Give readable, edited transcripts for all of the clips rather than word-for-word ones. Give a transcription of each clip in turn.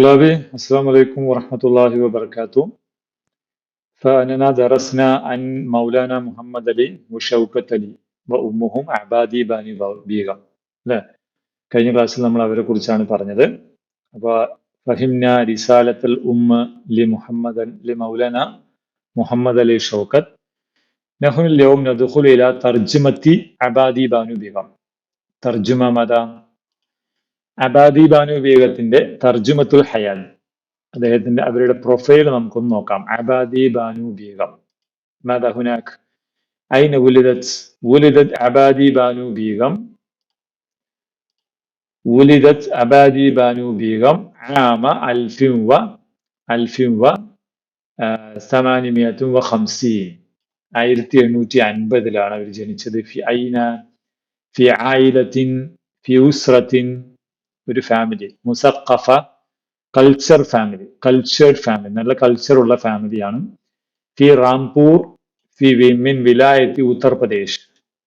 طلابي السلام عليكم ورحمة الله وبركاته. فأننا درسنا عن مولانا محمد علي وشوكة علي وأمهم Abadi Bani Begum അല്ലെ. കഴിഞ്ഞ ക്ലാസ്സിൽ നമ്മൾ അവരെ കുറിച്ചാണ് പറഞ്ഞത്. അപ്പോൾ ഫഹിംന റിസാലത്തുൽ ഉമ്മ ലി മുഹമ്മദ് ലി മൗലാന മുഹമ്മദ് അലി ഷൗക്കത്ത്. നഹ്നു اليوم ندخل إلى ترجمة അബാദി ബാനു ബീഗം. തർജുമ മത അബാദി ബാനു ബീഗത്തിന്റെ തർജുമത്തുൽ ഹയാൽ, അദ്ദേഹത്തിന്റെ അവരുടെ പ്രൊഫൈൽ നമുക്കൊന്ന് നോക്കാം. അബാദി ബാനു ബീഗം. ماذا هناك؟ أين ولدت؟ ولدت أبادي بانو بيغم. ولدت أبادي بانو بيغم عام 1850. 1850 അവർ ജനിച്ചത്. ഫി ഐന ഫി ആയിലത്തിൻ ഫി ഉസ്രത്തിൻ, ഒരു ഫാമിലി. മുസഖഫ, കൾച്ചർഡ് ഫാമിലി, നല്ല കൾച്ചർ ഉള്ള ഫാമിലിയാണ്. ഫി റാംപൂർ ഫി മിൻ വിലായത്തി ഉത്തർപ്രദേശ്.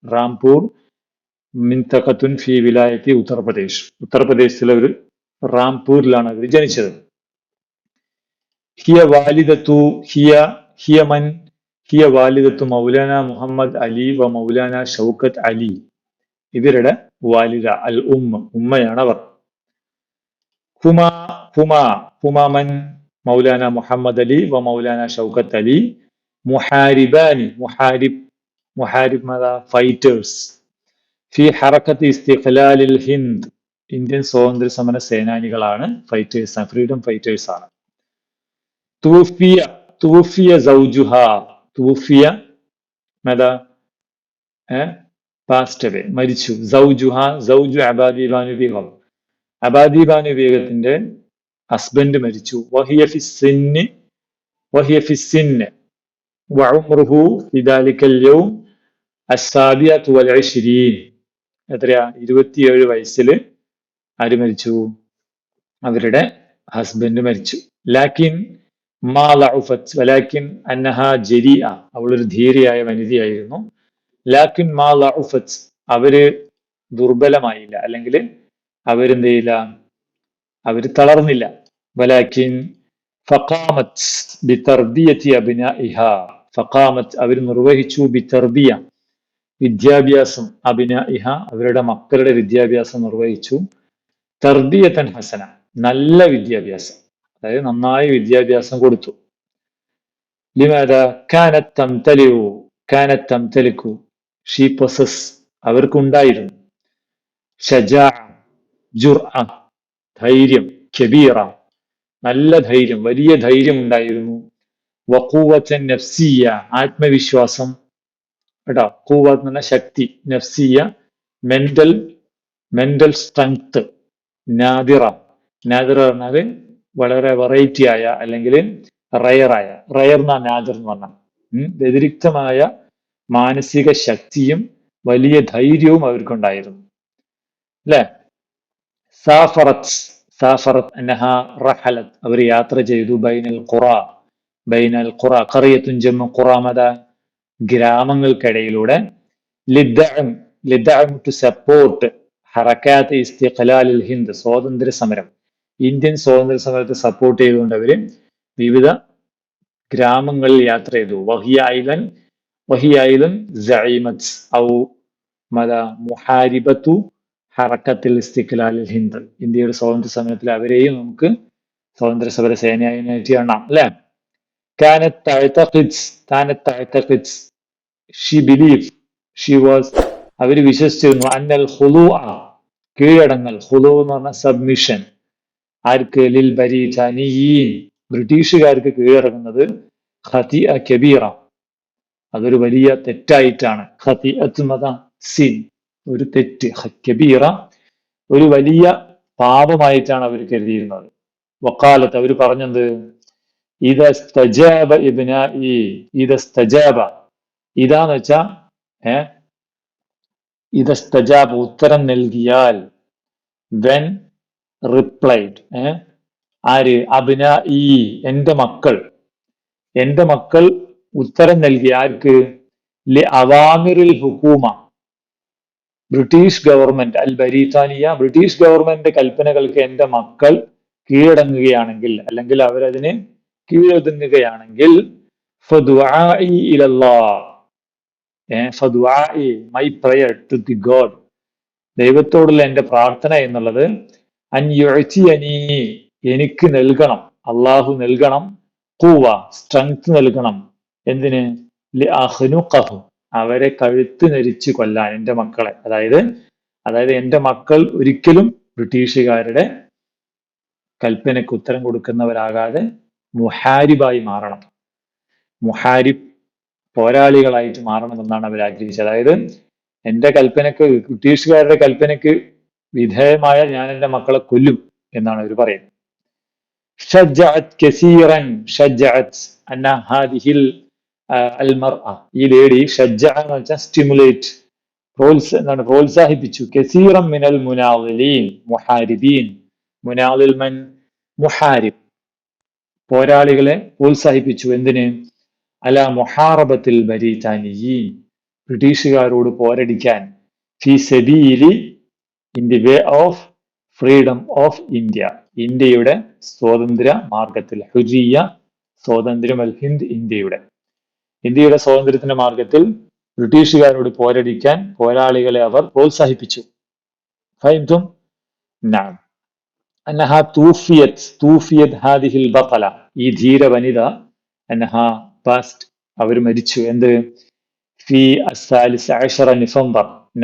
റാംപൂർ മിൻതഖത്തുൻ ഫി വിലായത്തി ഉത്തർപ്രദേശ്. ഉത്തർപ്രദേശിലെ ഒരു റാംപൂരിലാണ് അവർ ജനിച്ചത്. ഹിയ വാലിദത്തു ഹിയ വാലിദത്തു മൗലാന മുഹമ്മദ് അലി വ മൗലാന ഷൗക്കത്ത് അലി. ഇവരുടെ വാലിദ അൽ ഉമ്മയാണ് അവർ. ഹുമാമൻ മൗലാന മുഹമ്മദ് അലി വ മൗലാന ഷൗക്കത്ത് അലി മുഹാരിബാനി. മുഹാരിബ് ഫൈറ്റേഴ്സ്. ഫി ഹറക്കത്ത് ഇസ്തിഖ്ലാലിൽ ഹിന്ദ്. ഇന്ത്യൻ സ്വാതന്ത്ര്യ സമര സേനാനികളാണ്, ഫൈറ്റേഴ്സ്, ഫ്രീഡം ഫൈറ്റേഴ്സ് ആണ്. തുവഫിയ സൗജുഹ. തുവഫിയ പാസ്റ്റ് അവേ, മരിച്ചു. സൗജുഹ, സൗജു അബാദി ബാനു ബീഗം. അബാദി ബാനു ബീഗത്തിന്റെ ഹസ്ബൻഡ് മരിച്ചു. വഹിയ ഫിസ്സിന് വഉംറുഹു ഫി ദാലിക്കൽ യൗം അസ്സാബിയത്തു വൽ 20. എത്രയാ? 27 വയസ്സിൽ ആര് മരിച്ചു? അവരുടെ ഹസ്ബൻഡ് മരിച്ചു. ലാക്കിൻ മാ ലഉഫത് വലാക്കിൻ അന്നഹാ ജരീഅ. അവളൊരു ധീരയായ വനിതയായിരുന്നു. ലാക്കിൻ മാ ലഉഫത്, അവര് ദുർബലമായില്ല, അല്ലെങ്കിൽ അവരെന്ത് ചെയ്യില്ല, അവര് തളർന്നില്ല. വലാക്കിൻ ഫഖാമത് ബിതർബിയതി അബ്നാഇഹാ. ഫഖാമത്, അവർ നിർവഹിച്ചു, ബിതർബിയ, വിദ്യാഭ്യാസം, അബ്നാഇഹ, അവരുടെ മക്കളുടെ വിദ്യാഭ്യാസം നിർവഹിച്ചു. തർബിയതൻ ഹസന, നല്ല വിദ്യാഭ്യാസം, അതായത് നന്നായി വിദ്യാഭ്യാസം കൊടുത്തു. ലിമാദാ കാനത് തംതലികു ഷീ പൊസസ്, അവർക്കുണ്ടായിരുന്നു. ഷജാഅ, ജുർഅ, ധൈര്യം, കബീറ, നല്ല ധൈര്യം, വലിയ ധൈര്യം ഉണ്ടായിരുന്നു. വഖുവത്തൻ നഫ്സിയ, ആത്മവിശ്വാസം കേട്ടോ. ഖുവ എന്ന് പറഞ്ഞ ശക്തി, നഫ്സിയ മെന്റൽ സ്ട്രെങ്ത്. നാദിറ പറഞ്ഞാല് വളരെ വെറൈറ്റി ആയ, അല്ലെങ്കിൽ റയർ എന്നാ നാദിർ എന്ന് പറഞ്ഞാൽ വ്യതിരിക്തമായ മാനസിക ശക്തിയും വലിയ ധൈര്യവും അവർക്കുണ്ടായിരുന്നു അല്ലെ. സാഫറത്ത് അന്നഹാ റഹലത്ത്, അവർ യാത്ര ചെയ്തു. ബൈനൽ ഖുറ ഖറിയത്തുൻ ജംഉ ഖുറ, ഗ്രാമങ്ങൾക്കിടയിലൂടെ. ലിദ്ദഅം, ടു സപ്പോർട്ട്. ഹറകാത്ത് ഇസ്തിഖ്ലാലിൽ ഹിന്ദ്, സ്വാതന്ത്ര്യ സമരം, ഇന്ത്യൻ സ്വാതന്ത്ര്യ സമരത്തെ സപ്പോർട്ട് ചെയ്തുകൊണ്ട് അവര് വിവിധ ഗ്രാമങ്ങളിൽ യാത്ര ചെയ്തു. വഹിയ ഐലൻ സഈമത്ത് ഔ മുഹാരിബത്തു ഹറക്കത്തിൽ ഇസ്തിഖ്ലാലിൽ ഹിന്ദ്. ഇന്ത്യയുടെ സ്വാതന്ത്ര്യ സമരത്തിൽ അവരെയും നമുക്ക് സ്വാതന്ത്ര്യ സമര സേനാനിയായിട്ട് കാണാം അല്ലെ. കാനത്ത് തഅതഖിദ്, ഷീ ബിലീവ്, അവര് വിശ്വസിച്ചിരുന്നു. അന്നൽ ഖുലൂഅ, കീഴടങ്ങൽ. ഖുലൂ എന്ന് പറഞ്ഞ സബ്മിഷൻ. ആർക്ക്? ലിൽ ബരീതാനിയീൻ, ബ്രിട്ടീഷുകാർക്ക് കീഴടങ്ങുന്നത്. ഖതിഅ കബീറ, അതൊരു വലിയ തെറ്റായിട്ടാണ്. ഖതിഅത്ത് സിൻ, ഒരു തെറ്റ്. കബീറ, ഒരു വലിയ പാപമായിട്ടാണ് അവർ കരുതിയിരുന്നത്. വഖാലത്ത്, അവർ പറഞ്ഞത്, ഇദസ്തജാബ ഇബ്നാഇ. ഇദസ്തജാബ, ഇതാന്ന് വെച്ചാ ഇദസ്തജാബ, ഉത്തരം നൽകിയാൽ. വെൻ റിപ്ലൈഡ്, ആര്? അബ്നാഇ, എന്റെ മക്കൾ ഉത്തരം നൽകി. ആർക്ക്? ലി അവാമിറിൽ ഹുക്കൂമ, ബ്രിട്ടീഷ് ഗവൺമെന്റ്. അൽ ബരീതാനിയ, ബ്രിട്ടീഷ് ഗവൺമെന്റ് കൽപ്പനകൾക്ക് എന്റെ മക്കൾ കീഴടങ്ങുകയാണെങ്കിൽ, അല്ലെങ്കിൽ അവരതിന് കീഴൊതുങ്ങുകയാണെങ്കിൽ ഫദുആഇ ഇലല്ലാഹ്, ഫദുആഇ, my prayer to the God, ദൈവത്തോടുള്ള എന്റെ പ്രാർത്ഥന എന്നുള്ളത് അൻ യുഅ്തിയനി, എനിക്ക് നൽകണം, അള്ളാഹു നൽകണം, ഖുവ, സ്ട്രെങ്ത് നൽകണം. എന്തിന്? ലി അഖ്നുഖഹു, അവരെ കഴുത്ത് നെരിച്ച് കൊല്ലാൻ, എന്റെ മക്കളെ, അതായത് എന്റെ മക്കൾ ഒരിക്കലും ബ്രിട്ടീഷുകാരുടെ കൽപ്പനയ്ക്ക് ഉത്തരം കൊടുക്കുന്നവരാകാതെ മുഹാരിബായി മാറണം, മുഹാരിബ്, പോരാളികളായിട്ട് മാറണമെന്നാണ് അവർ ആഗ്രഹിച്ചത്. അതായത് എന്റെ കൽപ്പനക്ക്, ബ്രിട്ടീഷുകാരുടെ കൽപ്പനയ്ക്ക് വിധേയമായ ഞാൻ എന്റെ മക്കളെ കൊല്ലും എന്നാണ് അവർ പറയുന്നത്. ഷജഅത് കസീറൻ, ഷജഅത് അന്ന ഹാദിഹിൽ അൽമർഅ, ഈ ലേഡി, ഷജഅ എന്ന് വെച്ചാൽ സ്റ്റിമുലേറ്റ്, പ്രോത്സാഹിപ്പിച്ചു, കസീറൻ മിനൽ മുനാദിലീൻ മുഹാരിബീൻ, മുനാദിൽ മൻ, മുഹാരിബ്, പോരാളികളെ പ്രോത്സാഹിപ്പിച്ചു. എന്തിന്? അല മുഹാറബത്തിൽ ബരീതാനിയീൻ, ബ്രിട്ടീഷുകാരോട് പോരടിക്കാൻ, ഫി സബീലി, in the way of freedom of India, ഇന്ത്യയുടെ സ്വാതന്ത്ര്യ മാർഗത്തിൽ, ഹുരിയ, സ്വാതന്ത്ര്യം, അൽ ഹിന്ദ്, ഇന്ത്യയുടെ സ്വാതന്ത്ര്യത്തിന്റെ മാർഗത്തിൽ ബ്രിട്ടീഷുകാരോട് പോരടിക്കാൻ പോരാളികളെ അവർ പ്രോത്സാഹിപ്പിച്ചു. ഫഹംതും? നഅം. അന്നഹ തൂഫിയത് ഹാദിഹിൽ ബഖല, ഈ ധീര വനിത, അന്നഹ പാസ്റ്റ്, അവർ മരിച്ചു. എന്ത്? ഫി അസാലിസ് അഷറ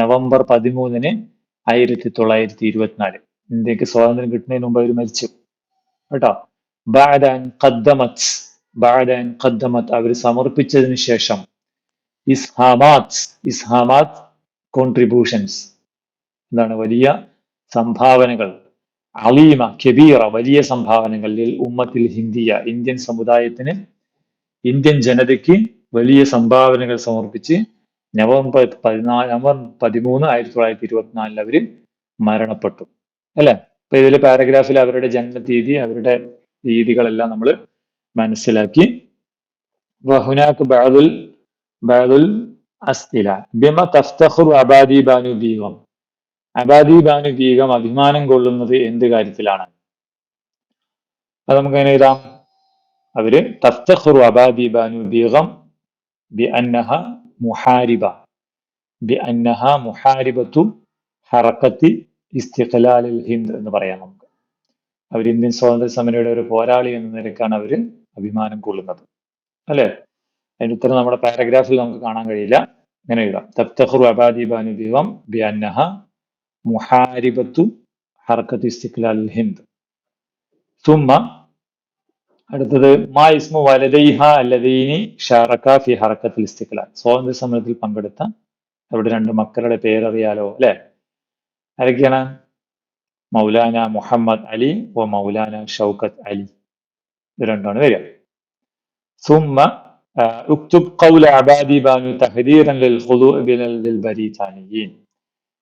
നവംബർ 13, 1924, ഇന്ത്യക്ക് സ്വാതന്ത്ര്യം കിട്ടുന്നതിന് മുമ്പ് അവർ മരിച്ചു കേട്ടോ. ബഅദൻ ഖദ്ദമത്, അവർ സമർപ്പിച്ചതിന് ശേഷം, ഇസ്ഹാമാത്ത് കോൺട്രിബ്യൂഷൻസ്, എന്താണ്? വലിയ സംഭാവനകൾ, അലീമ കബീറ, വലിയ സംഭാവനകൾ, ഉമ്മത്തിൽ ഹിന്ദിയ, ഇന്ത്യൻ സമുദായത്തിന്, ഇന്ത്യൻ ജനതയ്ക്ക് വലിയ സംഭാവനകൾ സമർപ്പിച്ച് നവംബർ 13, 1924 അവര് മരണപ്പെട്ടു. അല്ലെ? അപ്പൊ ഇതിലെ പാരഗ്രാഫിൽ അവരുടെ ജന്മതീയതി, അവരുടെ രീതികളെല്ലാം നമ്മൾ മനസ്സിലാക്കി. വഹുനാക് ബഅദുൽ അസ്ഇല, ബിമ തഫ്തഖുറു അബാദി ബാനു ബീഗം, അബാദി ബാനു ബീഗം അഭിമാനം കൊള്ളുന്നത് എന്ത് കാര്യത്തിലാണ്? അത് നമുക്ക് എങ്ങനെ എഴുതാം? അവര് തഫ്തഖുറു അബാദി ബാനു ബീഗം ബിഅന്നഹ മുഹാരിബത്തു ഹറക്കത്തി ഇസ്തിഖ്ലാലിൽ ഹിന്ദ് എന്ന് പറയാം നമുക്ക്. അവർ ഇന്ത്യൻ സ്വാതന്ത്ര്യ സമരയുടെ ഒരു പോരാളി എന്ന നിലക്കാണ് അവർ അഭിമാനം കൊള്ളുന്നത്. അല്ലെ? അതിന്റെ ഉത്തരം നമ്മുടെ പാരഗ്രാഫിൽ നമുക്ക് കാണാൻ കഴിയില്ല. ഇങ്ങനെ എഴുതാം: തഫ്തഖുറു അബാദി ബാനു ബീഗം ബിഅന്നഹ മുഹാരിബത്തു ഹറക്കത്തി ഇസ്തിഖ്ലാലിൽ ഹിന്ദ്. സുമ്മ, അടുത്തത്, മാ ഇസ്മു വലദൈഹ അല്ലദീനി ഷാറക ഫി ഹറക്കത്തിൽ ഇസ്തിഖ്ലാൽ, സ്വാതന്ത്ര്യ സമരത്തിൽ പങ്കെടുത്ത അവരുടെ രണ്ട് മക്കളുടെ പേരറിയാലോ, അല്ലെ? ആരൊക്കെയാണ്? മൗലാന മുഹമ്മദ് അലി വ മൗലാന ഷൗക്കത്ത് അലി, ഇത് രണ്ടാണ് വരിക. സുമ്മ ഉക്തുബ് ഖൗല അബാദി ബാനു തഹ്ദീറൻ ലിൽ ഖുദൂഇ ലിൽ ബരീതാനിയീൻ,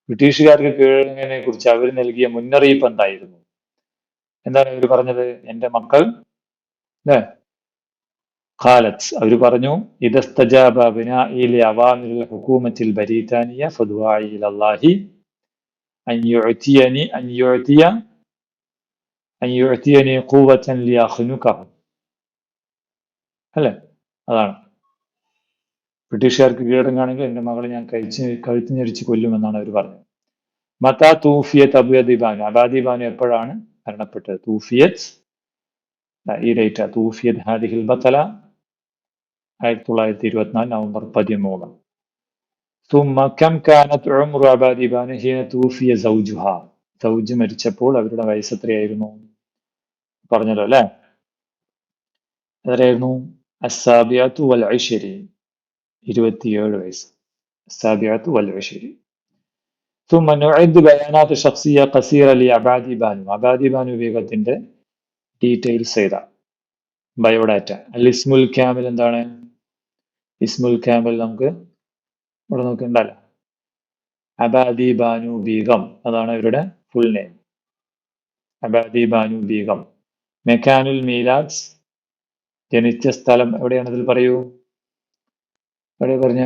ബ്രിട്ടീഷുകാർക്ക് കീഴടങ്ങുന്നതിനെ കുറിച്ച് അവർ നൽകിയ മുന്നറിയിപ്പ് എന്തായിരുന്നു? എന്താണ് അവർ പറഞ്ഞത്? എന്റെ മക്കൾ, ഖാലത്ത്, അവർ പറഞ്ഞു, ഇദസ്തജാബ ബിനാഇ ലി അവാമിരിൽ ഹുകൂമത്തിൽ ബരീതാനിയ ഫദുആഇ ഇലല്ലാഹി അൻ യുഅ്തിയനി ഖുവ്വതൻ ലിയഖ്നുകഹു, അല്ലെ? അതാണ്, ബ്രിട്ടീഷുകാർക്ക് കീഴടങ്ങുകയാണെങ്കിൽ എന്റെ മകളെ ഞാൻ കഴുത്ത് ഞെരിച്ച് കൊല്ലുമെന്നാണ് അവർ പറഞ്ഞത്. മതാ തൂഫിയത് അബാദി ബാനു, അബാദി ബാനു എപ്പോഴാണ് മരണപ്പെട്ടത്? തൂഫിയത്, ഈ ഡേറ്റ, തൂഫിയത് ഹാദിഹിൽ ബത്തല 1924 നവംബർ 13. ثم كم كانت عمر അബാദി ബാനു ഹീന തൂഫിയ സൗജുഹ, സൗജ് മരിച്ചപ്പോൾ അവരുടെ വയസ്സ് എത്രയായിരുന്നു? പറഞ്ഞല്ലോ അല്ലെ? എത്രയായിരുന്നു? അസ്സാബിയത്തു വൽ ഇശ്രീൻ, 27 വയസ്സ്. അസ്സാബിയത്തു വൽ ഇശ്രീൻ. ثم نعد بيانات شخصية قصيرة لأبادي بانو, അബാദി ബാനു ബീഗത്തിന്റെ ഡീറ്റെയിൽസ് ചെയ്ത ബയോഡാറ്റ. അൽ ഇസ്മുൽ കാമിൽ എന്താണ്? ഇസ്മുൽ കാമിൽ നമുക്ക് ഇവിടെ നോക്കണ്ടല്ലോ, അബാദി ബാനു ബീഗം, അതാണ് ഇവരുടെ ഫുൾ നെയിം, അബാദി ബാനു ബീഗം. മെക്കാനുൽ മീലാദ്, ജനിച്ച സ്ഥലം എവിടെയാണ്? ഇതിൽ പറയൂ, എവിടെ പറഞ്ഞ?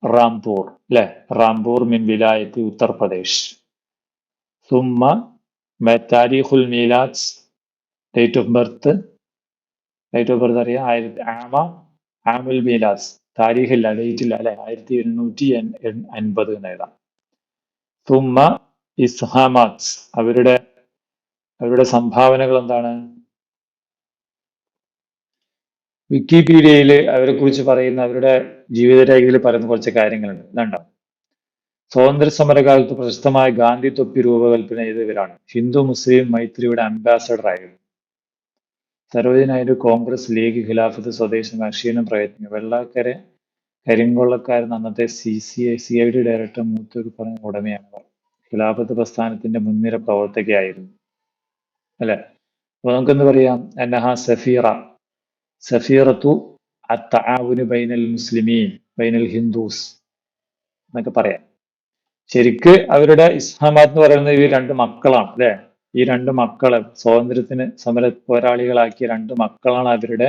റാംപൂർ, അല്ലെ? റാംപൂർ മിൻ വിലായത്ത് ഉത്തർപ്രദേശ്. സുമ്മ താരീഖുൽ മീലാദ്, date of birth. Date of birth അറിയാം, ആമുൽ മീലാദ്. താരീഖില്ല, ഡേറ്റ് ഇല്ല അല്ലെ, 1850 എന്ന് എഴുതാം. തുമ്മ ഇസ്ഹാമാത്ത്, അവരുടെ സംഭാവനകൾ എന്താണ്? വിക്കിപീഡിയയിൽ അവരെ കുറിച്ച് പറയുന്ന, അവരുടെ ജീവിതരേഖയിൽ പറയുന്ന കുറച്ച് കാര്യങ്ങളുണ്ട്. ഇതുണ്ടോ? സ്വാതന്ത്ര്യ സമരകാലത്ത് പ്രശസ്തമായ ഗാന്ധി തൊപ്പി രൂപകൽപ്പന ചെയ്തവരാണ്. ഹിന്ദു മുസ്ലിം മൈത്രിയുടെ അംബാസഡർ ആയിരുന്നു. സർവജനായൊരു കോൺഗ്രസ്, ലീഗ്, ഖിലാഫത്ത്, സ്വദേശം, അക്ഷീണം പ്രയത്നം. വെള്ളക്കരെ കരിങ്കൊള്ളക്കാരൻ അന്നത്തെ CID ഡയറക്ടർ മൂത്തൊരു പറഞ്ഞ ഉടമയാണ്. ഖിലാഫത്ത് പ്രസ്ഥാനത്തിന്റെ മുൻനിര പ്രവർത്തകയായിരുന്നു അല്ലെ. അപ്പൊ നമുക്കെന്ത് പറയാം? അന്നഹ സഫീറത്തു അത്തആവുന് ബൈനൽ മുസ്ലിമീൻ ബൈനൽ ഹിന്ദൂസ് എന്നൊക്കെ പറയാം. ശരിക്ക് അവരുടെ ഇസ്ഹാമാത്ത് എന്ന് പറയുന്നത് ഈ രണ്ട് മക്കളാണ് അല്ലെ. ഈ രണ്ട് മക്കളെ സ്വാതന്ത്ര്യത്തിന് സമര പോരാളികളാക്കിയ രണ്ട് മക്കളാണ് അവരുടെ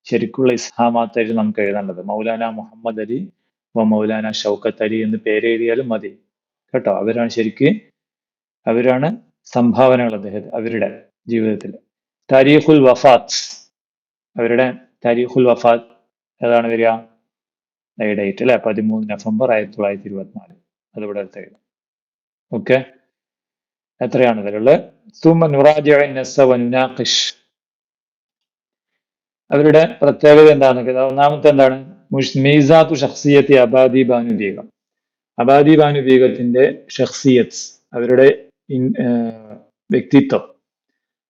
ശരിക്കുള്ള ഇസ്ഹാമാത്തായിട്ട് നമുക്ക് എഴുതേണ്ടത്. മൗലാന മുഹമ്മദ് അലി മൗലാന ഷൗക്കത്ത് അലി എന്ന് പേരെഴുതിയാലും മതി കേട്ടോ. അവരാണ് സംഭാവനകൾ അവരുടെ ജീവിതത്തിൽ. താരീഖുൽ വഫാത്ത്, അവരുടെ താരീഖുൽ വഫാത്ത് ഏതാണ് വരിക? ഡേറ്റ് അല്ലെ, 13 നവംബർ 1924. അതിവിടെ എടുത്തേക്കും. ഓക്കെ, എത്രയാണ് ഇതിലുള്ളത്? അവരുടെ പ്രത്യേകത എന്താണെന്ന്. ഒന്നാമത്തെ എന്താണ്? മീസാത്തു ഷഖ്സിയത്തി അബാദി ബാനു ബീഗം. അബാദി ബാനു ബീഗത്തിന്റെ ഷഖ്സിയത്ത്, അവരുടെ വ്യക്തിത്വം,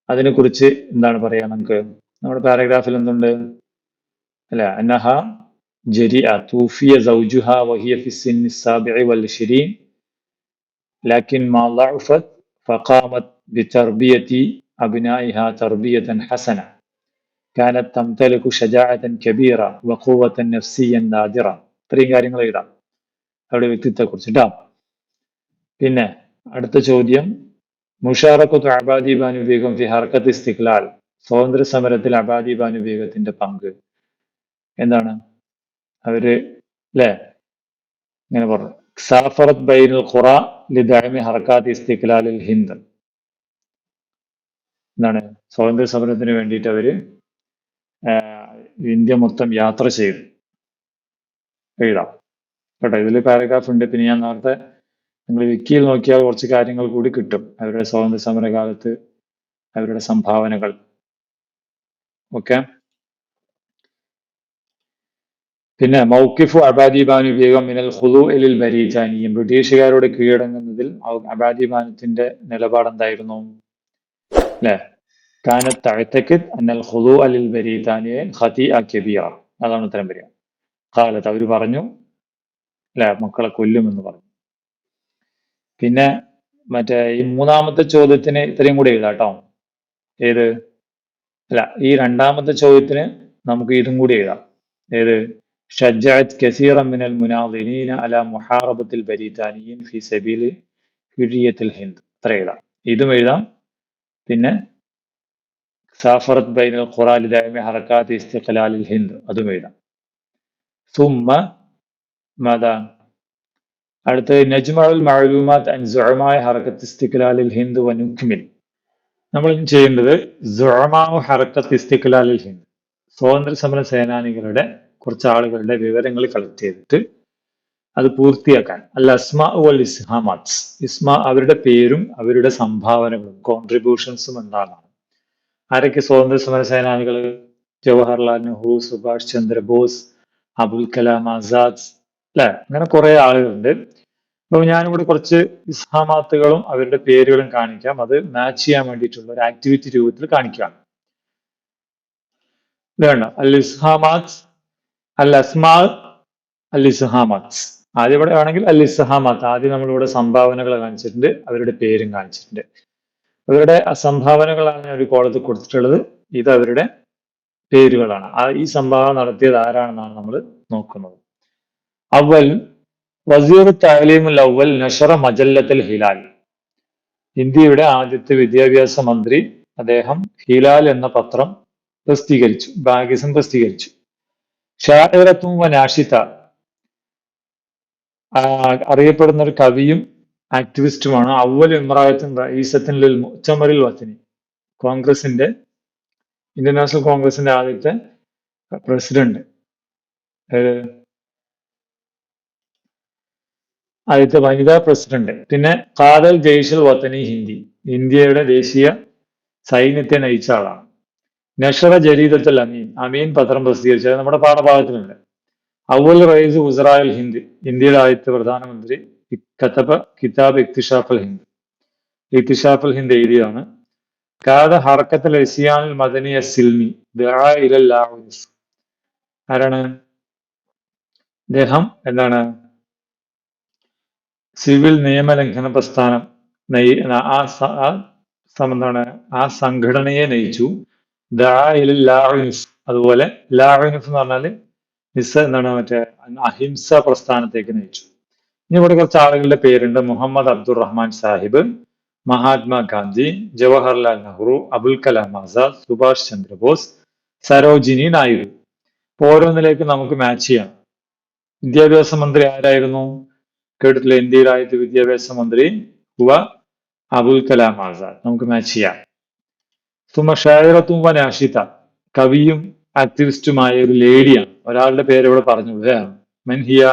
അതിനെ കുറിച്ച് എന്താണ് പറയാ നമുക്ക്? നമ്മുടെ പാരഗ്രാഫിൽ എന്തുണ്ട് അല്ലെ? അന്നഹ ജരിഅ തൂഫിയ സൗജുഹ വഹിയ ഫി സിന്നി السابع والعشرين لكن ما ضعفت فقامت بتربية أبنائها تربية حسنة كانت تمتلك شجاعة كبيرة وقوة نفسيا نادرة. ഇത്രയും കാര്യങ്ങൾ എഴുതാം അവരുടെ വ്യക്തിത്വത്തെ കുറിച്ചിട്ടാ. പിന്നെ അടുത്ത ചോദ്യം, മുഷാറഖത്തു അബാദി ബാനു ബീഗം ഫി ഹർക്കത്ത് ഇസ്തിഖ്ലാൽ. സ്വാതന്ത്ര്യ സമരത്തിൽ അബാദി ബാനു ബീഗത്തിന്റെ പങ്ക് എന്താണ്? അവര് അല്ലെ ഇങ്ങനെ പറഞ്ഞു, സാഫറത്ത് ബൈനുൽ ഖുറ ലിദഅമി ഹർക്കാത്ത് ഇസ്തിഖ്ലാലിൽ ഹിന്ദ്. എന്താണ്? സ്വാതന്ത്ര്യ സമരത്തിന് വേണ്ടിയിട്ട് അവര് ഇന്ത്യ മൊത്തം യാത്ര ചെയ്തു. എഴുതാം കേട്ടോ. ഇതിൽ പാരഗ്രാഫ് ഉണ്ട്. പിന്നെ ഞാൻ നേരത്തെ നിങ്ങൾ വിക്കിയിൽ നോക്കിയാൽ കുറച്ച് കാര്യങ്ങൾ കൂടി കിട്ടും, അവരുടെ സ്വാതന്ത്ര്യ സമരകാലത്ത് അവരുടെ സംഭാവനകൾ. ഓക്കെ. പിന്നെ മൗക്കിഫു അബാദി ബാനു ബീഗം മിനൽ ഖുദൂഇ ബരീജാനിയും. ബ്രിട്ടീഷുകാരോട് കീഴടങ്ങുന്നതിൽ അബാദി ബാനുത്തിന്റെ നിലപാട് എന്തായിരുന്നു അല്ലെ? കാനത്ത് തഅതഖിദ് അന്നൽ ഖുദൂഅ ലിൽ ബരീജാനിയ ഖതീഅ കബീറ. അതാണ് ഉത്തരം വരിക. കാലത്ത് അവർ പറഞ്ഞു അല്ലെ, മക്കളെ കൊല്ലുമെന്ന് പറഞ്ഞു. പിന്നെ മറ്റേ ഈ മൂന്നാമത്തെ ചോദ്യത്തിന് ഇത്രയും കൂടി എഴുതാം കേട്ടോ. ഏത് അല്ല, ഈ രണ്ടാമത്തെ ചോദ്യത്തിന് നമുക്ക് ഇതും കൂടി എഴുതാം. ഏത്? ഷജഅത് കസീറൻ മിനൽ മുനാദിരീന അലാ മുഹാറബത്തിൽ ബരീതാനിയീൻ ഫി സബീലി ഹുരിയത്തിൽ ഹിന്ദ്. അത്ര എഴുതാം. ഇതും എഴുതാം. പിന്നെ സാഫറത്ത് ബൈനൽ ഖുറ ലിദഅമി ഹറകാത്ത് ഇസ്തിഖ്ലാലിൽ ഹിന്ദ്, അതും എഴുതാം. സുമ്മ മാദാ, അടുത്തത് നജ്മഉൽ മഅലൂമാത്ത് അൻ സുഅമായ ഹറകത്ത് ഇസ്തിഖ്ലാലിൽ ഹിന്ദ് വ നുക്മിൽ. നമ്മൾ ചെയ്യേണ്ടത് സുഅമാഉ ഹറകത്ത് ഇസ്തിഖ്ലാലിൽ ഹിന്ദ്, സ്വാതന്ത്ര്യ സമര സേനാനികളുടെ കുറച്ച് ആളുകളുടെ വിവരങ്ങൾ കളക്ട് ചെയ്തിട്ട് അത് പൂർത്തിയാക്കാൻ. അൽ അസ്മാ വൽ ഇസ്ഹാമാത്ത്, അവരുടെ പേരും അവരുടെ സംഭാവനകളും കോൺട്രിബ്യൂഷൻസും എന്താണെന്നാണ്. ആരൊക്കെ സ്വാതന്ത്ര്യ സമര സേനാനികൾ? ജവഹർലാൽ നെഹ്റു, സുഭാഷ് ചന്ദ്രബോസ്, അബുൽ കലാം ആസാദ് അല്ലെ, അങ്ങനെ കുറെ ആളുകളുണ്ട്. അപ്പൊ ഞാനിവിടെ കുറച്ച് ഇസ്ഹാമാത്തുകളും അവരുടെ പേരുകളും കാണിക്കാം. അത് മാച്ച് ചെയ്യാൻ വേണ്ടിയിട്ടുള്ള ഒരു ആക്ടിവിറ്റി രൂപത്തിൽ കാണിക്കാം. വേണ്ട അൽ ഇസ്ഹാമാത്ത്, അൽ അസ്മാ, അൽ ഇസ്ഹാമാത്ത്. ആദ്യം ഇവിടെ വേണമെങ്കിൽ അൽ ഇസ്ഹാമാത്ത്. ആദ്യം നമ്മളിവിടെ സംഭാവനകൾ കാണിച്ചിട്ടുണ്ട്, അവരുടെ പേരും കാണിച്ചിട്ടുണ്ട്. അവരുടെ സംഭാവനകളാണ് ഒരു കോളത്തിൽ കൊടുത്തിട്ടുള്ളത്. ഇത് അവരുടെ പേരുകളാണ്. ഈ സംഭാവന നടത്തിയത് ആരാണെന്നാണ് നമ്മൾ നോക്കുന്നത്. അവൽ വസീർ തഅലീമുൽ അവൽ നഷറ മജല്ലത്തുൽ ഹിലാൽ. ഇന്ത്യയുടെ ആദ്യത്തെ വിദ്യാഭ്യാസ മന്ത്രി അദ്ദേഹം ഹിലാൽ എന്ന പത്രം പ്രസിദ്ധീകരിച്ചു, മാഗസിൻ പ്രസിദ്ധീകരിച്ചു. ഷാഇറത്തും വ നാഷിത, അറിയപ്പെടുന്ന ഒരു കവിയും ആക്ടിവിസ്റ്റുമാണ്. അവൽ ഇമ്രായത്തിൻ റഈസത്തിൻ ലിൽ മുഅ്തമറിൽ വത്നി. കോൺഗ്രസിന്റെ, ഇന്ത്യൻ നാഷണൽ കോൺഗ്രസിന്റെ ആദ്യത്തെ പ്രസിഡന്റ്, ആദ്യത്തെ വനിതാ പ്രസിഡന്റ്. പിന്നെ ഖാദൽ ജയ്ഷൽ വത്തനി ഹിന്ദി, ഇന്ത്യയുടെ ദേശീയ സൈന്യത്തെ നയിച്ച ആളാണ്. നഷറ ജരീദത്തുൽ അമീൻ, അമീൻ പത്രം പ്രസിദ്ധീകരിച്ചത് നമ്മുടെ പാഠഭാഗത്തിലുണ്ട്. അവൽ റئീസ് ഉസറാൽ ഹിന്ദ്, ഇന്ത്യയുടെ ആദ്യത്തെ പ്രധാനമന്ത്രി. കതബ കിതാബ് ഇക്തിഷാഫൽ ഹിന്ദ്, ഇക്തിഷാഫൽ ഹിന്ദ് എഴുതിയതാണ്. കാദ ഹർക്കത്തുൽ ഇസ്യാനുൽ മദനി അസ്സിൽമി ദഅ ഇലൽ ലാഉനിസ്. ആരാണ് അദ്ദേഹം? എന്താണ്? സിവിൽ നിയമലംഘന പ്രസ്ഥാനം എന്താണ് ആ സംഘടനയെ നയിച്ചു. ദഅ ഇലൽ ലാഉനിസ്, അതുപോലെ ലാഉനിസ് എന്ന് പറഞ്ഞാല് എന്താണ് മറ്റേ അഹിംസ പ്രസ്ഥാനത്തേക്ക് നയിച്ചു. ഇനി ഇവിടെ കുറച്ച് ആളുകളുടെ പേരുണ്ട്. മുഹമ്മദ് അബ്ദുറഹ്മാൻ സാഹിബ്, മഹാത്മാഗാന്ധി, ജവഹർലാൽ നെഹ്റു, അബുൽ കലാം ആസാദ്, സുഭാഷ് ചന്ദ്രബോസ്, സരോജിനി നായിഡു. ഓരോന്നിലേക്ക് നമുക്ക് മാച്ച് ചെയ്യാം. വിദ്യാഭ്യാസ മന്ത്രി ആരായിരുന്നു? കേട്ടിട്ടില്ല? ഇന്ത്യയുടെ ആദ്യത്തെ വിദ്യാഭ്യാസ മന്ത്രി ഹുവ അബുൽ കലാം ആസാദ്. നമുക്ക് മാച്ച് ചെയ്യാം. സുമ ഷായിറത്തും വ നാഷിത, കവിയും ആക്ടിവിസ്റ്റുമായ ഒരു ലേഡിയാണ്. ഒരാളുടെ പേര് ഇവിടെ പറഞ്ഞു. മൻ ഹിയ?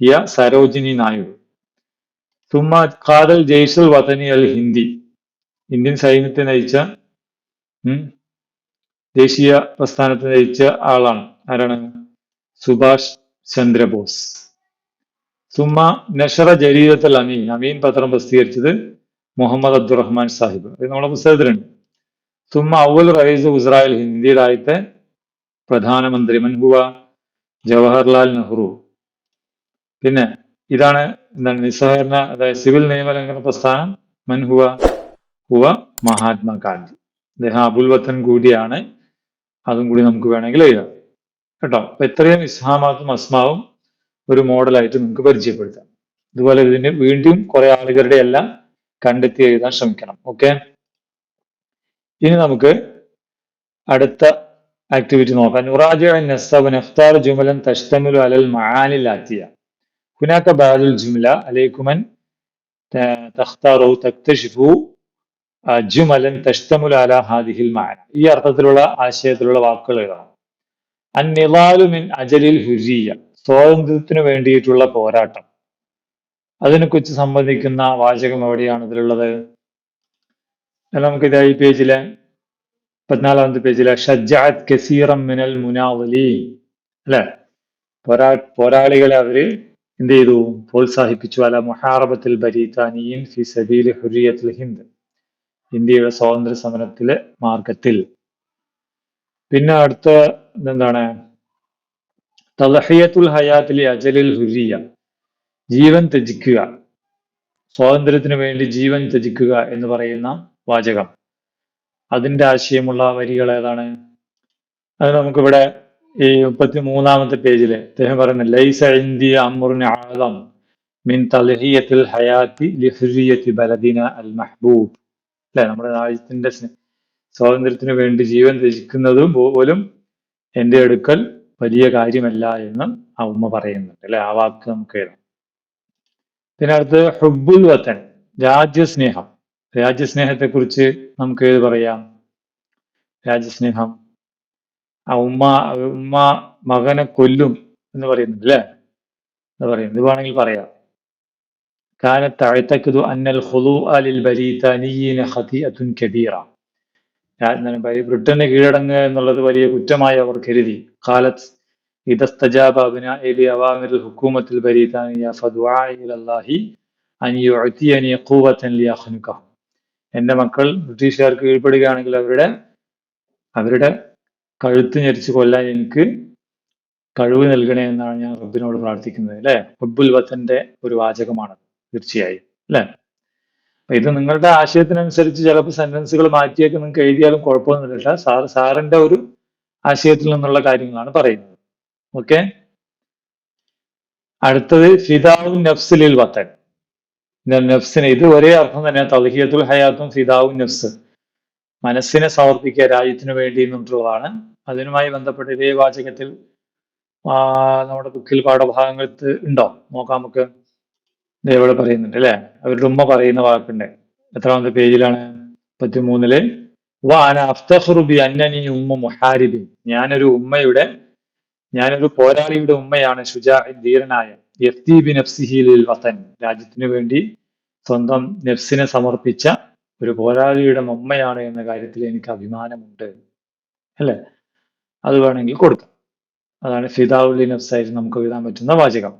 ഹിയ സരോജിനി നായിഡു. സുമ ഖാദൽ ജയ്ഷൽ വതനി അൽ ഹിന്ദി, ഇന്ത്യൻ സൈന്യത്തെ നയിച്ച, ദേശീയ പ്രസ്ഥാനത്തെ നയിച്ച ആളാണ്. ആരാണ്? സുഭാഷ് ചന്ദ്രബോസ്. സുമ നഷറ ജരീദത്തുൽ അമീൻ, അമീൻ പത്രം പ്രസിദ്ധീകരിച്ചത് മുഹമ്മദ് അബ്ദുറഹ്മാൻ സാഹിബ്. ഇത് നമ്മുടെ പുസ്തകത്തിലുണ്ട്. സുമ അവൽ റئീസ് ഉസറാൽ ഹിന്ദ്, ഇന്ത്യയുടെ ആദ്യത്തെ പ്രധാനമന്ത്രി. മൻഹുവ? ജവഹർലാൽ നെഹ്റു. പിന്നെ ഇതാണ് എന്താണ് നിസ്സഹകരണ, അതായത് സിവിൽ നിയമലംഘന പ്രസ്ഥാനം. മൻഹുവ? ഹുവ മഹാത്മാഗാന്ധി. അദ്ദേഹം അബുൽ വത്തൻ കൂടിയാണ്. അതും കൂടി നമുക്ക് വേണമെങ്കിൽ എഴുതാം കേട്ടോ. അപ്പൊ ഇത്രയും ഇസ്ഹാമാത്തും അസ്മാവും ഒരു മോഡലായിട്ട് നിങ്ങൾക്ക് പരിചയപ്പെടുത്താം. ഇതുപോലെ ഇതിന് വീണ്ടും കുറെ ആളുകളുടെ എല്ലാം കണ്ടെത്തി എഴുതാൻ ശ്രമിക്കണം. ഓക്കെ, ഇനി നമുക്ക് അടുത്ത ആക്ടിവിറ്റി നോക്കാം. നുറാജിഉ അൻ-നസ്സ വ നഖ്താർ ജുമലൻ തശ്തമിലു അലൽ മആനിൽ ആതിയ. ഹുനാക ബഅദുൽ ജുംല അലൈക്കും അൻ തഖ്താറു തക്തശിഫു ജുമലൻ തശ്തമിലു അലാ ഹാദിഹിൽ മഅന. ഈ അർത്ഥത്തിലുള്ള ആശയത്തിലുള്ള വാക്കുകൾ എഴുതണം. അൻ-നിളാലു മിൻ അജലിൽ ഹുരിയ്യ, സ്വാതന്ത്ര്യത്തിനു വേണ്ടിയിട്ടുള്ള പോരാട്ടം. അതിനെക്കുറിച്ച് സംബന്ധിക്കുന്ന വാചകം എവിടെയാണ് ഇതിലുള്ളത്? നമുക്കിത് ഈ പേജിലെ 14ാമത്തെ പേജിലെ ഷജ്ജഅത് കസീറൻ മിനൽ മുനാദിലീൻ അല്ലെ, പോരാളികളെ അവര് എന്ത് ചെയ്തു? പ്രോത്സാഹിപ്പിച്ചു. അല മുഹാറബത്തിൽ ബരീതാനിയീൻ ഫി സബീലി ഹുരിയത്തുൽ ഹിന്ദ്, ഇന്ത്യയുടെ സ്വാതന്ത്ര്യ സമരത്തിലെ മാർഗത്തിൽ. പിന്നെ അടുത്ത എന്താണ്? തളഹിയത്തുൽ ഹയാത്തിലെ അജലിൽ ഹുരിയ, ജീവൻ ത്യജിക്കുക, സ്വാതന്ത്ര്യത്തിന് വേണ്ടി ജീവൻ ത്യജിക്കുക എന്ന് പറയുന്ന വാചകം. അതിന്റെ ആശയമുള്ള വരികൾ ഏതാണ്? അത് നമുക്കിവിടെ ഈ 33ാമത്തെ പേജില് അദ്ദേഹം പറയുന്നത് ലൈസ ഇൻദി അംറുൻ അഅ്ളം മിൻ തൽഹിയത്തിൽ ഹയാത്തി ലിഹുരിയത്തി ബലദിന അൽ മഹ്ബൂബ്. അല്ലെ, നമ്മുടെ രാജ്യത്തിന്റെ സ്വാതന്ത്ര്യത്തിന് വേണ്ടി ജീവൻ ത്യജിക്കുന്നതും പോലും എന്റെ അടുക്കൽ വലിയ കാര്യമല്ല എന്ന് ആ ഉമ്മ പറയുന്നുണ്ട്. അല്ലെ, ആ വാക്ക് നമുക്ക് എഴുതാം. പിന്നെ അടുത്ത് ഹുബ്ബുൽ വതൻ, രാജ്യസ്നേഹം. രാജ്യസ്നേഹത്തെ കുറിച്ച് നമുക്ക് ഏത് പറയാം? രാജ്യസ്നേഹം, ആ ഉമ്മ മകനെ കൊല്ലും എന്ന് പറയുന്നുണ്ട് അല്ലെ, എന്ന് പറയും. ഇത് വേണമെങ്കിൽ പറയാം. കാനത്ത് തഅതഖിദു അന്നൽ ഖുദൂഅ ലിൽ ബരീതാനിയീന ഖതിഅത്തുൻ കബീറ. ബ്രിട്ടന് കീഴടങ്ങുക എന്നുള്ളത് വലിയ കുറ്റമായി അവർ കരുതി. ഖാലത്ത് ഇദസ്തജാബ അബ്നാഇ ലി അവാമിറിൽ ഹുകൂമത്തിൽ ബരീതാനിയ ഫദുആ ഇലല്ലാഹി അൻ യുഅതിയനി ഖുവതൻ ലിയഖ്നുകഹും. എന്റെ മക്കൾ ബ്രിട്ടീഷുകാർക്ക് കീഴ്പ്പെടുകയാണെങ്കിൽ അവരുടെ കഴുത്ത് ഞെരിച്ച് കൊല്ലാൻ എനിക്ക് കഴിവ് നൽകണേ എന്നാണ് ഞാൻ റബ്ബിനോട് പ്രാർത്ഥിക്കുന്നത്. അല്ലെ, ഹുബ്ബുൽ വതന്റെ ഒരു വാചകമാണ് തീർച്ചയായും. അല്ലെ, അപ്പൊ ഇത് നിങ്ങളുടെ ആശയത്തിനനുസരിച്ച് ചിലപ്പോൾ സെന്റൻസുകൾ മാറ്റിയൊക്കെ നിങ്ങൾക്ക് എഴുതിയാലും കുഴപ്പമൊന്നുമില്ല. സാറിന്റെ ഒരു ആശയത്തിൽ നിന്നുള്ള കാര്യങ്ങളാണ് പറയുന്നത്. ഓക്കെ, അടുത്തത് ഫിദാഉൻ നഫ്സ് ലിൽ വതൻ. നഫ്സിന് ഇത് ഒരേ അർത്ഥം തന്നെയാണ്. തൽഹിയത്തുൽ ഹയാത്തും ഫിദാഉൻ നഫ്സ്, മനസ്സിനെ സമർപ്പിക്കുക രാജ്യത്തിന് വേണ്ടി എന്നുള്ളതാണ്. അതിനുമായി ബന്ധപ്പെട്ട് ഇതേ വാചകത്തിൽ നമ്മുടെ ബുക്കിൽ പാഠഭാഗങ്ങൾക്ക് ഉണ്ടോ? നോക്കാം നമുക്ക്. ഇവിടെ പറയുന്നുണ്ട് അല്ലെ, അവരുടെ ഉമ്മ പറയുന്ന വാക്കുണ്ട്. എത്രാമത്തെ പേജിലാണ്? 33-ല്. വാന അഫ്തഖ്റു ബി അന്നനി ഉമ്മ മുഹാരിബിൻ, ഞാനൊരു പോരാളിയുടെ ഉമ്മയാണ്. ഷുജാഇൻ, ധീരനായ. യഫ്തി ബി നഫ്സിഹി ലിൽ വതൻ, രാജ്യത്തിനു വേണ്ടി സ്വന്തം നഫ്സിനെ സമർപ്പിച്ച ഒരു പോരാളിയുടെ ഉമ്മയാണ് എന്ന കാര്യത്തിൽ എനിക്ക് അഭിമാനമുണ്ട്. അല്ലെ? അത് വേണമെങ്കിൽ കൊടുക്കാം. അതാണ് ഫിദാഉൽ നഫ്സായിട്ട് നമുക്ക് എഴുതാൻ പറ്റുന്ന വാചകം.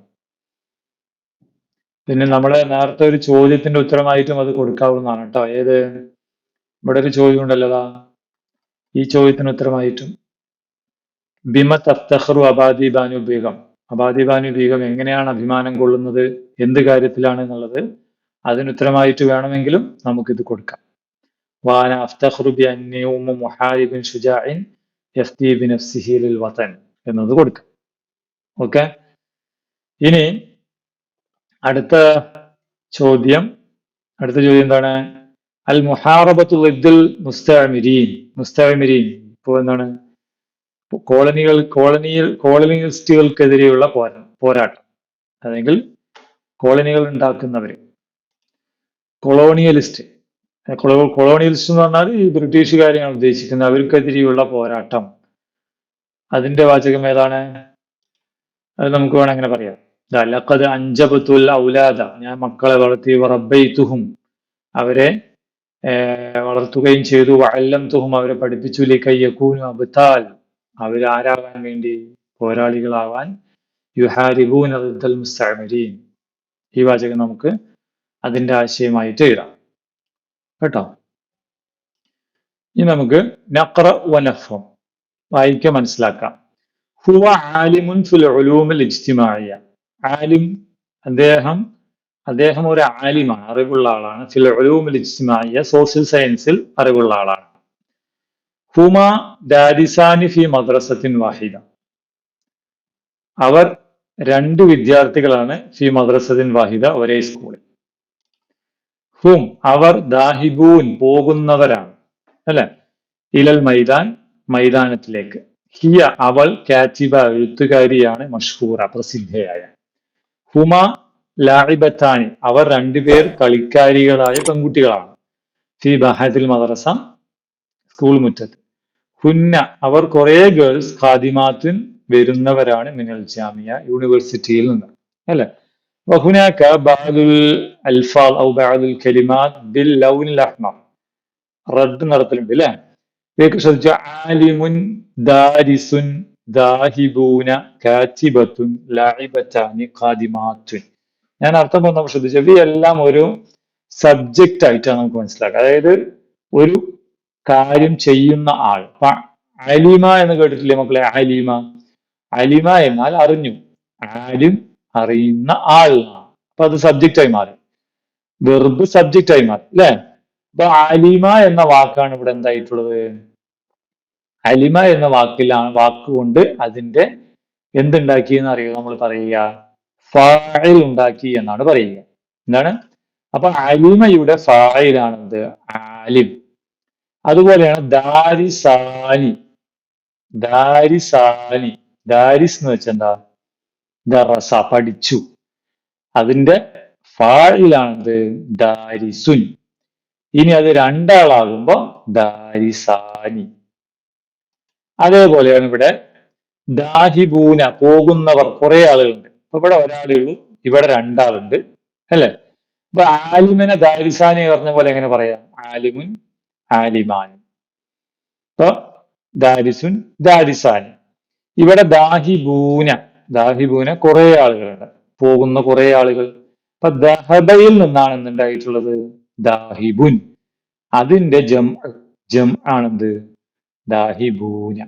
പിന്നെ നമ്മളെ നേരത്തെ ഒരു ചോദ്യത്തിന്റെ ഉത്തരമായിട്ടും അത് കൊടുക്കാവുന്നതാണ് കേട്ടോ. ഏത്? ഇവിടെ ഒരു ചോദ്യം ഉണ്ടല്ലോ, ഈ ചോദ്യത്തിന് ഉത്തരമായിട്ടും ബിമ തഫ്തഖറു അബാദി ബാനു ബീഗം, അബാദി ബാനു ബീഗം എങ്ങനെയാണ് അഭിമാനം കൊള്ളുന്നത്, എന്ത് കാര്യത്തിലാണ് എന്നുള്ളത് അതിനുത്തരമായിട്ട് വേണമെങ്കിലും നമുക്കിത് കൊടുക്കാം. വാന അഫ്തഖറു ബി അന്നി ഉമ്മ മുഹാരിബിൻ ഷുജാഇൻ യഫ്തി ബി നഫ്സിഹി ലിൽ വതൻ എന്നത് കൊടുക്കാം. ഓക്കെ. ഇനി അടുത്ത ചോദ്യം എന്താണ്? അൽ മുഹാറബത്തു ളിദ്ദിൽ മുസ്തഅമിരീൻ. ഇപ്പോ എന്താണ്? കോളനിയലിസ്റ്റുകൾക്കെതിരെയുള്ള പോരാട്ടം, അല്ലെങ്കിൽ കോളനികൾ ഉണ്ടാക്കുന്നവര്. കൊളോണിയലിസ്റ്റ് എന്ന് പറഞ്ഞാൽ ഈ ബ്രിട്ടീഷുകാരെയാണ് ഉദ്ദേശിക്കുന്നത്. അവർക്കെതിരെയുള്ള പോരാട്ടം. അതിന്റെ വാചകം ഏതാണ്? അത് നമുക്ക് വേണം അങ്ങനെ പറയാം. ലഖദ് അൻജബതുൽ ഔലാദ, ഞാൻ മക്കളെ വളർത്തി. റബ്ബൈതുഹും, അവരെ വളർത്തുകയും ചെയ്തു. വഅല്ലംതുഹും, അവരെ പഠിപ്പിച്ചു. ലികൈ യകൂനു അബ്താൽ, അവരാരാകാൻ വേണ്ടി? പോരാളികളാവാൻ. യുഹാരിബൂന ളിദ്ദൽ മുസ്തഅമിരീൻ, ഈ വാചകം നമുക്ക് അതിന്റെ ആശയമായിട്ട് എഴുതാം കേട്ടോ. ഇനി നമുക്ക് നഖ്റ വ നഫ്ഹം, വായിക്കാൻ മനസ്സിലാക്കാം. ഹുവ ആലിമുൻ ഫിൽ ഉലൂമിൽ ഇജ്തിമാഇയ്യ, ആലിം, അദ്ദേഹം ഒരു ആലിമാണ്, അറിവുള്ള ആളാണ്. ഫിൽ ഉലൂമിൽ ഇജ്തിമാഇയ്യ, സോഷ്യൽ സയൻസിൽ അറിവുള്ള ആളാണ്. ഹുമ ദാരിസാനി ഫി മദ്രസത്തിൻ വാഹിദ, അവർ രണ്ട് വിദ്യാർത്ഥികളാണ്. ഫി മദ്രസത്തിൻ വാഹിദ, ഒരേ സ്കൂളിൽ. ഹും, അവർ. ദാഹിബൂൻ, പോകുന്നവരാണ് അല്ലെ. ഇലൽ മൈദാൻ, മൈതാനത്തിലേക്ക്. ഹിയ, അവൾ. കാറ്റിബ, എഴുത്തുകാരിയാണ്. മഷ്ഹൂറ, പ്രസിദ്ധയായ. ഹുമ ലാഇബത്താനി, അവർ രണ്ടുപേർ കളിക്കാരികളായ പെൺകുട്ടികളാണ്. ഫി ബഹാത്തിൽ മദ്രസ, സ്കൂൾ മുറ്റത്ത്. ഹുന്ന, അവർ കുറെ ഗേൾസ്. ഖാദിമാത്തുൻ, വരുന്നവരാണ്. മിനൽ ജാമിയ, യൂണിവേഴ്സിറ്റിയിൽ നിന്ന് അല്ലെ. وهناك بعض الألفاظ أو بعض الكلمات باللون الأحمر, റെഡ് നിറത്തിലുണ്ട് അല്ലെ. ശ്രദ്ധിച്ച ആലിമുൻ, ദാരിസുൻ, ദാഹിബൂന, കാറ്റിബത്തുൻ, ലാഇബത്താനി, ഖാദിമാത്തുൻ. ഞാൻ അർത്ഥം പറഞ്ഞപ്പോൾ ശ്രദ്ധിച്ചു, ഇവയെല്ലാം ഒരു സബ്ജക്റ്റ് ആയിട്ടാണ് നമുക്ക് മനസ്സിലാക്കുക. അതായത് ഒരു കാര്യം ചെയ്യുന്ന ആൾ. അലിമ എന്ന് കേട്ടിട്ടില്ലേ മക്കളെ? അലിമ എന്നാൽ അറിഞ്ഞു. ആലിം, അറിയുന്ന ആൾ. അപ്പൊ അത് സബ്ജക്റ്റ് ആയി മാറി, വെർബ് സബ്ജക്റ്റ് ആയി മാറി അല്ലെ. അപ്പൊ അലിമ എന്ന വാക്കാണ് ഇവിടെ എന്തായിട്ടുള്ളത്? അലിമ എന്ന വാക്കുകൊണ്ട് അതിന്റെ എന്തുണ്ടാക്കി എന്ന് അറിയുക? നമ്മൾ പറയുക ഫാഇൽ ഉണ്ടാക്കി എന്നാണ് പറയുക. എന്താണ്? അപ്പൊ അലിമയുടെ ഫാഇലാണെന്ത്? ആലിം. അതുപോലെയാണ് ദാരിസാനി. ദാരിസ് എന്ന് വെച്ചാൽ എന്താ? ദറസ, പഠിച്ചു. അതിന്റെ ഫാഇലാണെന്ത്? ദാരിസുൻ. ഇനി അത് രണ്ടാളാകുമ്പോ ദാരിസാനി. അതേപോലെയാണ് ഇവിടെ ദാഹിബൂന, പോകുന്നവർ, കുറെ ആളുകളുണ്ട്. അപ്പൊ ഇവിടെ ഒരാളേ ഉള്ളൂ, ഇവിടെ രണ്ടാളുണ്ട് അല്ലെ. അപ്പൊ ആലിമിനെ ദാരിസാനി പറഞ്ഞ പോലെ എങ്ങനെ പറയാം? ആലിമുൻ, ആലിമാൻ. അപ്പൊ ദാരിസുൻ, ദാരിസാനി. ഇവിടെ ദാഹിബൂന കുറെ ആളുകളുണ്ട്, പോകുന്ന കുറെ ആളുകൾ. അപ്പൊ ദഹബയിൽ നിന്നാണ് എന്തുണ്ടായിട്ടുള്ളത്? ദാഹിബുൻ. അതിന്റെ ജം ആണെന്ത്? ദാഹിബൂന.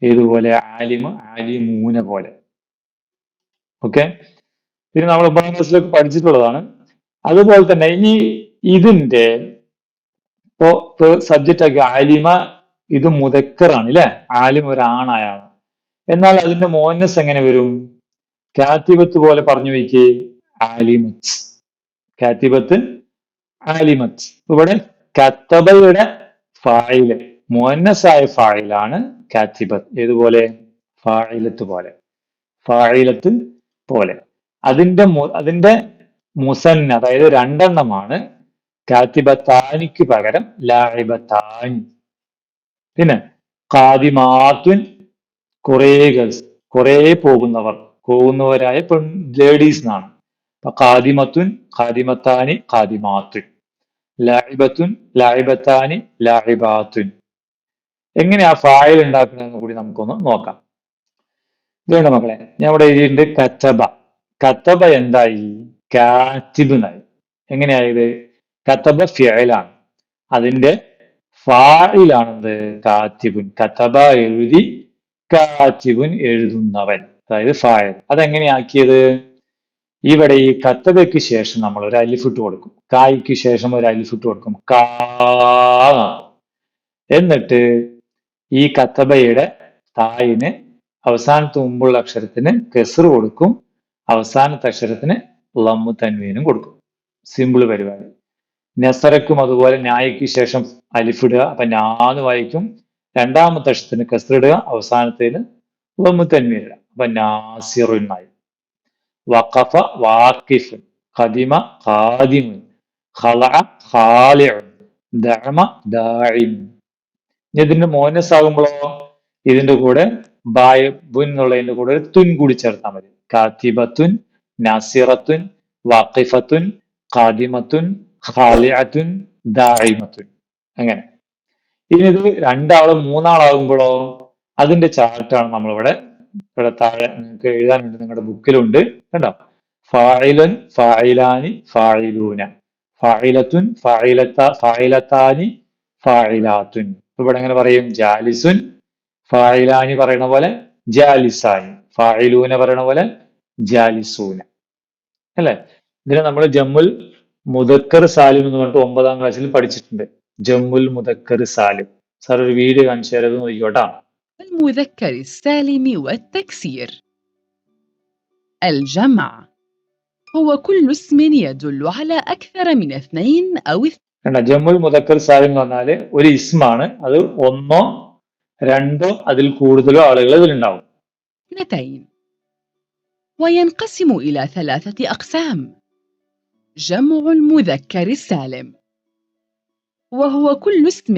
ഏതുപോലെ? ആലിമ്, ആലിമൂന പോലെ. ഓക്കെ. പിന്നെ നമ്മൾ 9ാം ക്ലാസ്സിലൊക്കെ പഠിച്ചിട്ടുള്ളതാണ്. അതുപോലെ തന്നെ ഇനി ഇതിന്റെ ഇപ്പോ സബ്ജക്റ്റ് ആക്കി ആലിമ, ഇത് മുദക്കറാണ് അല്ലെ. ആലിം ഒരാണായാണ്. എന്നാൽ അതിന്റെ മോനസ് എങ്ങനെ വരും? കാത്തിബത്ത് പോലെ പറഞ്ഞു വയ്ക്കേ, ആലിമത്ത്. കാത്തിബത്ത്, ആലിമത്ത്. ഇവിടെ കത്തബയുടെ ഫായില്, മുഅന്നസായ ഫായിലാണ് കാത്തിബത്ത്. ഏതുപോലെ? ഫായിലത്ത് പോലെ. അതിന്റെ മുസന്ന, അതായത് രണ്ടെണ്ണമാണ്. കാത്തിബത്താനിക്ക് പകരം ലാഇബത്താനി. പിന്നെ ഖാദിമാത്തുൻ, കുറേ ഗേൾസ്, കുറേ പോകുന്നവർ, പോകുന്നവരായ ലേഡീസ് എന്നാണ്. അപ്പൊ ഖാദിമത്തുൻ, ഖാദിമത്താനി, ഖാദിമാത്തുൻ. ലാഇബത്തുൻ, ലാഇബത്താനി, ലാഇബാത്തുൻ. എങ്ങനെയാ ഫായിൽ ഉണ്ടാക്കുന്നതെന്ന് കൂടി നമുക്കൊന്ന് നോക്കാം. ഇതുകൊണ്ട് മക്കളെ, ഞാൻ ഇവിടെ എഴുതിയിട്ടുണ്ട് കത്തബ. കത്തബ എന്തായി? കാത്തിബ് എന്നായി. എങ്ങനെയായത്? കത്തബ ഫിഅലാണ്, അതിന്റെ ഫായിലാണെന്ത്? കാത്തിബുൻ. കത്തബ എഴുതി, കാത്തിബുൻ എഴുതുന്നവൻ, അതായത് ഫായിൽ. അതെങ്ങനെയാക്കിയത്? ഇവിടെ ഈ കത്തബയ്ക്ക് ശേഷം നമ്മൾ ഒരു അലിഫിട്ട് കൊടുക്കും, കായ്ക്ക് ശേഷം ഒരു അലിഫിട്ട് കൊടുക്കും, കാ. എന്നിട്ട് ഈ കത്തബയുടെ തായിന് അവസാനത്തെ മുമ്പുള്ള അക്ഷരത്തിന് കെസ്റ് കൊടുക്കും, അവസാനത്തെ അക്ഷരത്തിന് ലമ്മു തൻവീനും കൊടുക്കും. സിമ്പിൾ പരിപാടി. നെസറക്കും അതുപോലെ നായിക്ക് ശേഷം അലിഫിടുക, അപ്പൊ നാന്ന് വായിക്കും. രണ്ടാമത്തെ അക്ഷരത്തിന് കെസ്റിടുക, അവസാനത്തേന് ലമ്മു തൻവീൻ ഇടുക, അപ്പൊ നാസിറുനായി. വഖഫ വാഖിഫുൻ, ഖദിമ ഖാദിമുൻ, ഖലഅ ഖാലിഉൻ, ദഅമ ദാഇം. ഇതിന്റെ മോനസ് ആകുമ്പോഴോ ഇതിന്റെ കൂടെ ബുൻ എന്നുള്ളതിന്റെ കൂടെ ഒരു തുൻ കൂടി ചേർത്താൽ മതി. കാത്തിബത്തുൻ, നാസിറത്തുൻ, വാഖിഫത്തുൻ, ഖാദിമത്തുൻ, ഖാലിഅത്തുൻ, ദാഇമത്തുൻ. അങ്ങനെ. ഇനി ഇത് രണ്ടാളും മൂന്നാളാകുമ്പോഴോ അതിന്റെ ചാർട്ടാണ് നമ്മളിവിടെ ഇവിടെ താഴെ നിങ്ങൾക്ക് എഴുതാനുണ്ട്, നിങ്ങളുടെ ബുക്കിലുണ്ട്, കണ്ടോ? ഫായിലുൻ, ഫായിലാനി, ഫായിലൂന, ഫായിലത്തുൻ, ഫായിലത്താനി, ഫായിലാത്തുൻ. ഇവിടെ എങ്ങനെ പറയും? ജാലിസുൻ, ഫായിലാനി പറയണ പോലെ ജാലിസാനി, ഫായിലൂന പറയണ പോലെ ജാലിസൂന. അല്ലെ? ഇതിനെ നമ്മൾ ജമ്മുൽ മുദക്കർ സാലിം എന്ന് പറഞ്ഞിട്ട് 9ാം ക്ലാസ്സിൽ പഠിച്ചിട്ടുണ്ട്. ജമ്മുൽ മുദക്കർ സാലിം. സാർ ഒരു വീഡിയോ കാണിച്ചു തരാം, നോക്കിക്കോട്ടാ. المذكر السالم والتكسير. الجمع هو كل اسم يدل على أكثر من اثنين أو ജമ്മുൽ മുദക്കർ സാലിം എന്ന് പറഞ്ഞാല് ഒരു ഇസ്മാണ്, അത് ഒന്നോ രണ്ടോ അതിൽ കൂടുതലോ ആളുകൾ ഇതിലുണ്ടാവും. اثنتين. وينقسم إلى 3 أقسام. جمع المذكر السالم وهو كل اسم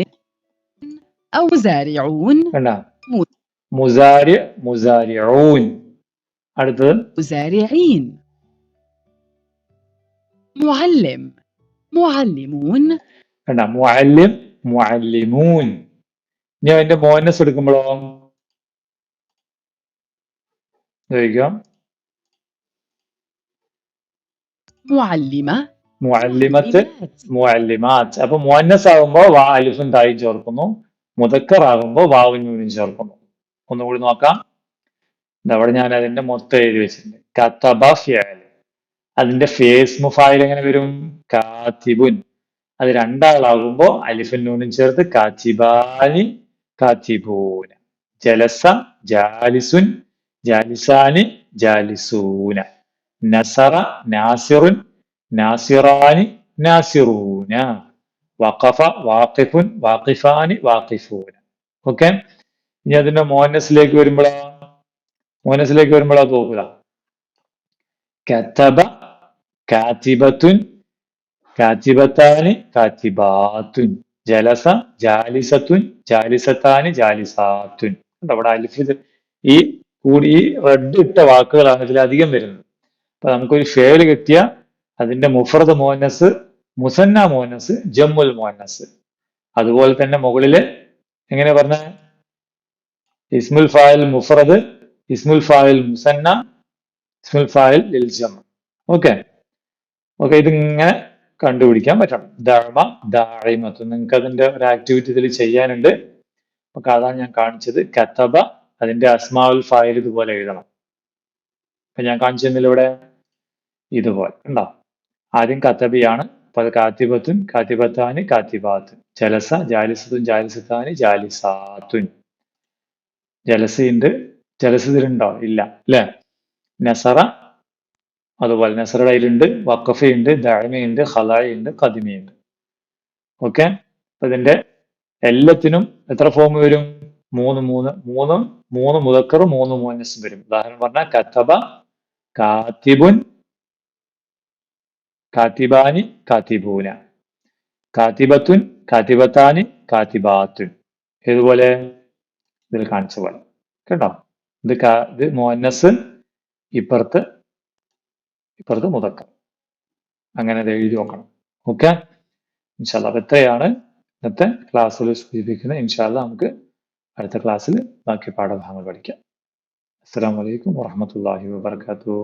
أو زارعون. മുസാരി, മുസാരിഊൻ. അടുത്തത് مزارعين. معلم، معلمون. മുഅല്ലിം, മുഅല്ലിമൂൻ. ഇനി അതിന്റെ മോനസ് എടുക്കുമ്പോഴോ ചോദിക്കാം. معلمة، മുഅല്ലിമത്ത്, മുഅല്ലിമാത്ത്. അപ്പൊ മുഅന്നസ് ആകുമ്പോ വാ അലിഫും തായും ചേർക്കുന്നു, മുദക്കർ ആകുമ്പോ വാവും നൂനും ചേർക്കുന്നു. ഒന്നുകൂടി നോക്കാം. അവിടെ ഞാൻ അതിന്റെ മൊത്തം എഴുതി വെച്ചിട്ടുണ്ട്. കതബ ഫിഅൽ, അതിന്റെ ഫേസ് മുഫായിൽ എങ്ങനെ വരും? കാത്തിബുൻ. അത് രണ്ടാളാകുമ്പോ അലിഫും നൂനും ചേർത്ത് കാത്തിബാനി, കാത്തിബൂന. ജലസ ജാലിസുൻ, ജാലിസാനി, ജാലിസൂന. നസറ നാസിറുൻ, നാസിറാനി, നാസിറൂന. വഖഫ വാഖിഫുൻ, വാഖിഫാനി, വാഖിഫൂന. ഓക്കെ. ഇനി അതിന്റെ മോനസിലേക്ക് വരുമ്പോഴാ നോക്കുക. കതബ കാത്തിബത്തുൻ, കാത്തിബത്താനി, കാത്തിബാത്തുൻ. ജലസ ജാലിസത്തുൻ, ജാലിസത്താനി, ജാലിസാത്തുൻ. അവിടെ അലിഫ് ഈ റെഡ് ഇട്ട വാക്കുകളാണ് ഇതിലധികം വരുന്നത്. അപ്പൊ നമുക്കൊരു ഫേല് കിട്ടിയ അതിന്റെ മുഫ്രദ് മോനസ്, മുസന്ന മോനസ്, ജമ്മുൽ മോനസ്. അതുപോലെ തന്നെ മുകളില് എങ്ങനെ പറഞ്ഞ ഇസ്മുൽ ഫായിൽ മുഫ്രദ്, ഇസ്മുൽ ഫായിൽ മുസന്ന, ഇസ്മുൽ ഫായിൽ ലിൽ ജം. ഓക്കെ. ഇതിങ്ങനെ കണ്ടുപിടിക്കാൻ പറ്റണം. ദഅമ, ദാഇമത്ത്. നിങ്ങൾക്ക് അതിന്റെ ഒരു ആക്ടിവിറ്റി ഇതിൽ ചെയ്യാനുണ്ട്. അപ്പൊ അതാണ് ഞാൻ കാണിച്ചത്. കതബ, അതിന്റെ അസ്മാഉൽ ഫായിൽ ഇതുപോലെ എഴുതണം. അപ്പൊ ഞാൻ കാണിച്ചു തന്നില്ല ഇവിടെ, ഇതുപോലെ ഉണ്ടോ? ആദ്യം കതബിയാണ്, അപ്പൊ അത് കാത്തിബത്തുൻ, കാത്തിബത്താനി, കാത്തിബാത്തുൻ. ജലസ ജാലിസത്തുൻ, ജാലിസത്താനി, ജാലിസാത്തുൻ. ജലസയുണ്ട്, ജലസത്തിലുണ്ടോ? ഇല്ല അല്ലെ? നസറ, അതുപോലെ നസറയുടെ അതിലുണ്ട്, വഖഫയുണ്ട്, ദഅമയുണ്ട്, ഖലായുണ്ട്, ഖദിമയുണ്ട്. ഓക്കെ. അപ്പൊ ഇതിന്റെ എല്ലാത്തിനും എത്ര ഫോം വരും? മൂന്ന് മുദക്കർ, 3 മുഅന്നസ് വരും. ഉദാഹരണം പറഞ്ഞാൽ കതബ, കാത്തിബുൻ, കാത്തിബാനി കാത്തിബൂന, കാത്തിബത്തുൻ കാത്തിബത്താനി കാത്തിബാത്തുൻ. ഇതുപോലെ ഇതിൽ കാണിച്ച പോലെ കേട്ടോ. ഇത് മുഅന്നസ്, ഇപ്പുറത്ത് മുദക്കർ. അങ്ങനെ അത് എഴുതി നോക്കണം. ഓക്കെ, ഇൻഷാ അല്ലാഹ്. അപ്പൊ ഇത്രയാണ് ഇന്നത്തെ ക്ലാസ്സിൽ സൂചിപ്പിക്കുന്നത്. ഇൻഷാ അല്ലാഹ് നമുക്ക് അടുത്ത ക്ലാസ്സിൽ ബാക്കി പാഠഭാഗങ്ങൾ പഠിക്കാം. അസ്സലാമു അലൈക്കും വറഹ്മത്തുള്ളാഹി വബറകാതുഹു.